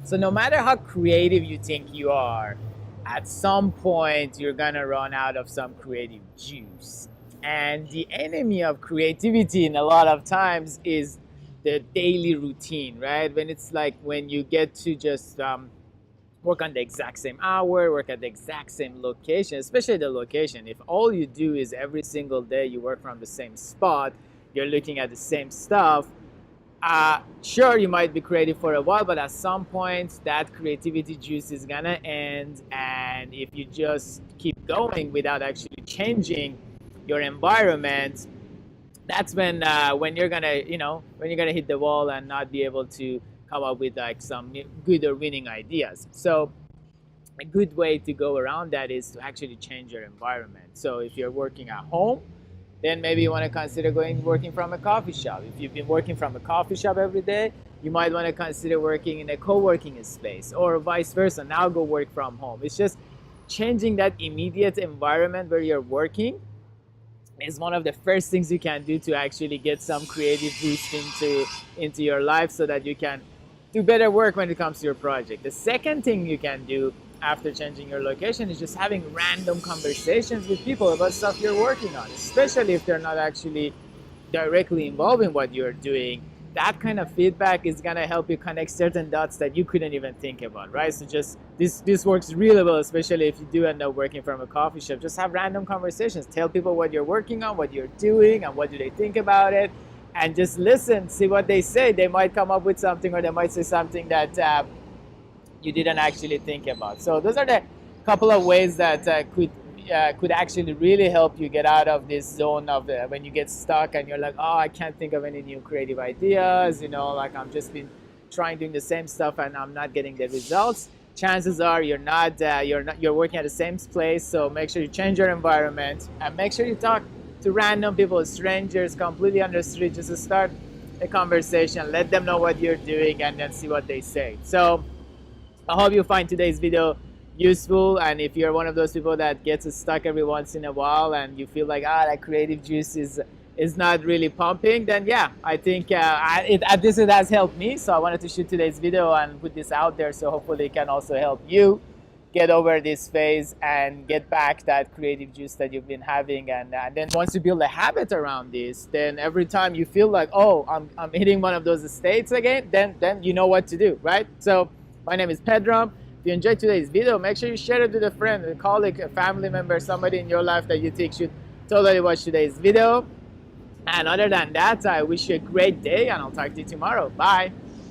So no matter how creative you think you are, at some point you're gonna run out of some creative juice. And the enemy of creativity in a lot of times is the daily routine, right? When it's like when you get to just work on the exact same hour, work at the exact same location, especially the location. If all you do is every single day you work from the same spot, you're looking at the same stuff, sure, you might be creative for a while, but at some point that creativity juice is gonna end. And if you just keep going without actually changing your environment, that's when you're gonna, when you're gonna hit the wall and not be able to come up with like some good or winning ideas. So a good way to go around that is to actually change your environment. So if you're working at home, then maybe you want to consider going working from a coffee shop. If you've been working from a coffee shop every day, you might want to consider working in a co-working space, or vice versa. Now go work from home. It's just changing that immediate environment where you're working is one of the first things you can do to actually get some creative boost into your life, so that you can do better work when it comes to your project. The second thing you can do after changing your location is just having random conversations with people about stuff you're working on, especially if they're not actually directly involved in what you're doing. That kind of feedback is gonna help you connect certain dots that you couldn't even think about, right? So just this works really well, especially if you do end up working from a coffee shop. Just have random conversations. Tell people what you're working on, what you're doing, and what do they think about it, and just listen, see what they say. They might come up with something, or they might say something that you didn't actually think about. So those are the couple of ways that could actually really help you get out of this zone of when you get stuck and you're like, oh, I can't think of any new creative ideas. Like I'm just been trying doing the same stuff and I'm not getting the results. Chances are you're working at the same place. So make sure you change your environment and make sure you talk to random people, strangers, completely on the street. Just to start a conversation, let them know what you're doing, and then see what they say. So I hope you find today's video useful. And if you're one of those people that gets stuck every once in a while and you feel like that creative juice is not really pumping, then yeah, I think it has helped me. So I wanted to shoot today's video and put this out there, so hopefully it can also help you get over this phase and get back that creative juice that you've been having. And then once you build a habit around this, then every time you feel like, oh, I'm hitting one of those states again, then you know what to do, right? So my name is Pedram. If you enjoyed today's video, make sure you share it with a friend, a colleague, a family member, somebody in your life that you think should totally watch today's video. And other than that, I wish you a great day, and I'll talk to you tomorrow. Bye.